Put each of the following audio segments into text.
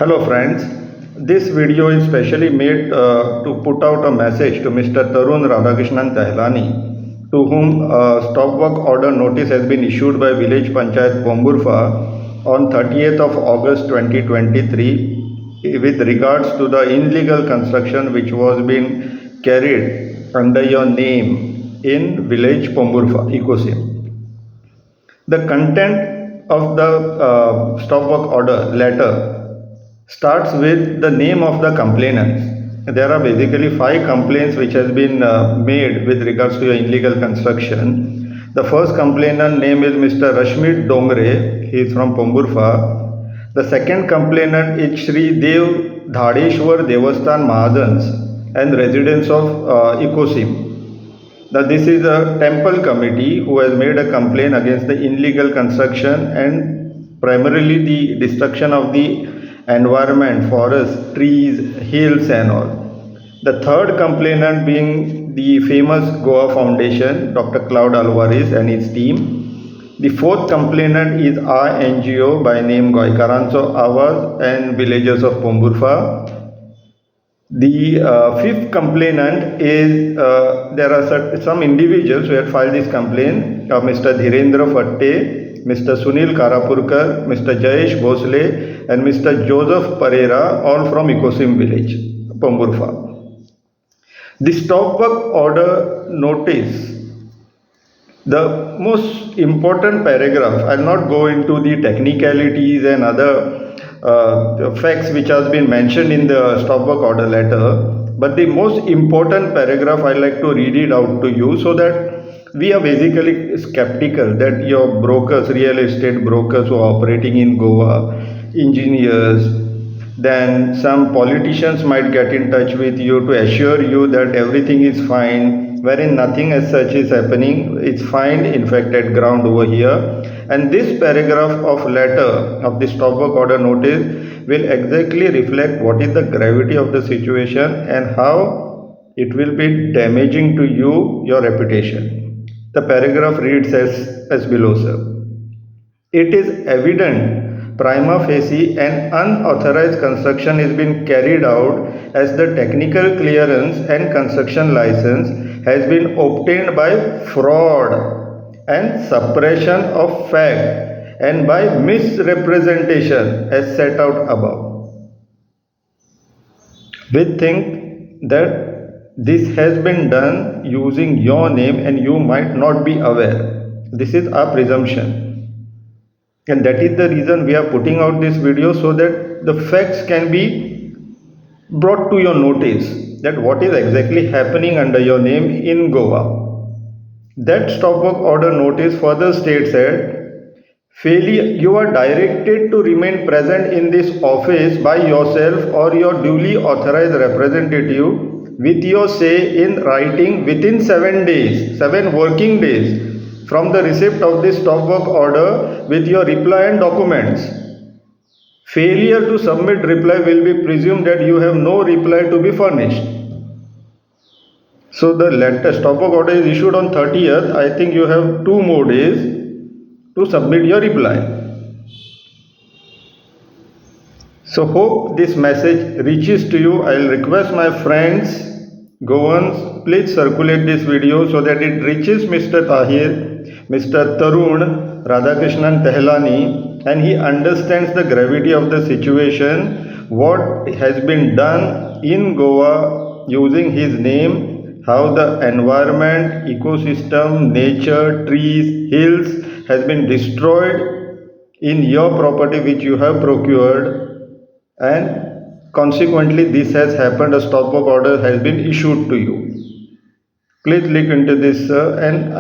Hello friends, this video is specially made to put out a message to Mr. Tarun Radhakrishnan Tehlani, to whom a stop work order notice has been issued by Village Panchayat Pomburfa on 30th of August 2023 with regards to the illegal construction which was being carried under your name in Village Pomburfa, Ecosim. The content of the stop work order letter starts with the name of the complainants. There are basically 5 complaints which has been made with regards to your illegal construction. The first complainant name is Mr. Rashmit Dongre. He is from Pomburfa. The second complainant is Shri Dev Dhadeshwar Devasthan Mahajans and residents of Ecosim. Now, this is a temple committee who has made a complaint against the illegal construction and primarily the destruction of the environment, forests, trees, hills and all. The third complainant being the famous Goa Foundation, Dr. Cloud Alvarez and his team. The fourth complainant is our NGO by name Goikarancho Awaz and villagers of Pomburfa. The fifth complainant is, there are some individuals who had filed this complaint, Mr. Dhirendra Fatte, Mr. Sunil Karapurkar, Mr. Jayesh Bhosle and Mr. Joseph Pereira, all from Ecosim village, Pomburfa. The stop work order notice, the most important paragraph, I will not go into the technicalities and other facts which has been mentioned in the stop work order letter, but the most important paragraph I like to read it out to you so that we are basically skeptical that your brokers, real estate brokers who are operating in Goa, engineers, then some politicians might get in touch with you to assure you that everything is fine, wherein nothing as such is happening. It's fine, in fact, at ground over here. And this paragraph of letter of the stop work order notice will exactly reflect what is the gravity of the situation and how it will be damaging to you, your reputation. The paragraph reads as below, sir. It is evident prima facie an unauthorized construction is being carried out as the technical clearance and construction license has been obtained by fraud and suppression of fact and by misrepresentation as set out above. We think that this has been done using your name and you might not be aware. This is our presumption. And that is the reason we are putting out this video so that the facts can be brought to your notice that what is exactly happening under your name in Goa. That stop work order notice further states that you are directed to remain present in this office by yourself or your duly authorized representative with your say in writing within 7 working days from the receipt of this stop work order with your reply and documents. Failure to submit reply will be presumed that you have no reply to be furnished. So the letter stop work order is issued on 30th. I think you have 2 more days to submit your reply. So hope this message reaches to you. I will request my friends, Goans, please circulate this video so that it reaches Mr. Tahir, Mr. Tarun Radhakrishnan Tehlani, and he understands the gravity of the situation, what has been done in Goa using his name, how the environment, ecosystem, nature, trees, hills has been destroyed in your property which you have procured, and consequently this has happened, a stop work order has been issued to you. Please look into this, sir, and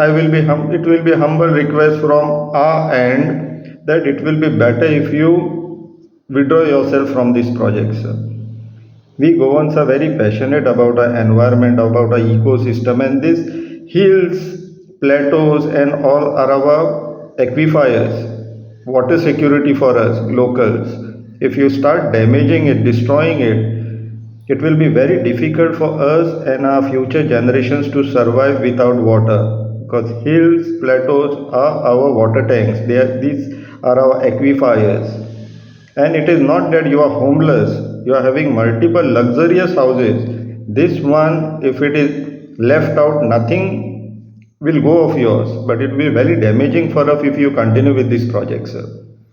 it will be a humble request from our end that it will be better if you withdraw yourself from this project, sir. We Goans are very passionate about our environment, about our ecosystem, and these hills, plateaus and all are our aquifers, water security for us, locals. If you start damaging it, destroying it, it will be very difficult for us and our future generations to survive without water, because hills, plateaus are our water tanks. These are our aquifers. And it is not that you are homeless, you are having multiple luxurious houses. This one, if it is left out, nothing will go of yours, but it will be very damaging for us if you continue with this project, sir.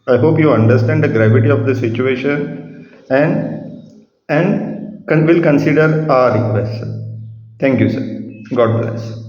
I hope you understand the gravity of the situation and will consider our request, sir. Thank you, sir. God bless.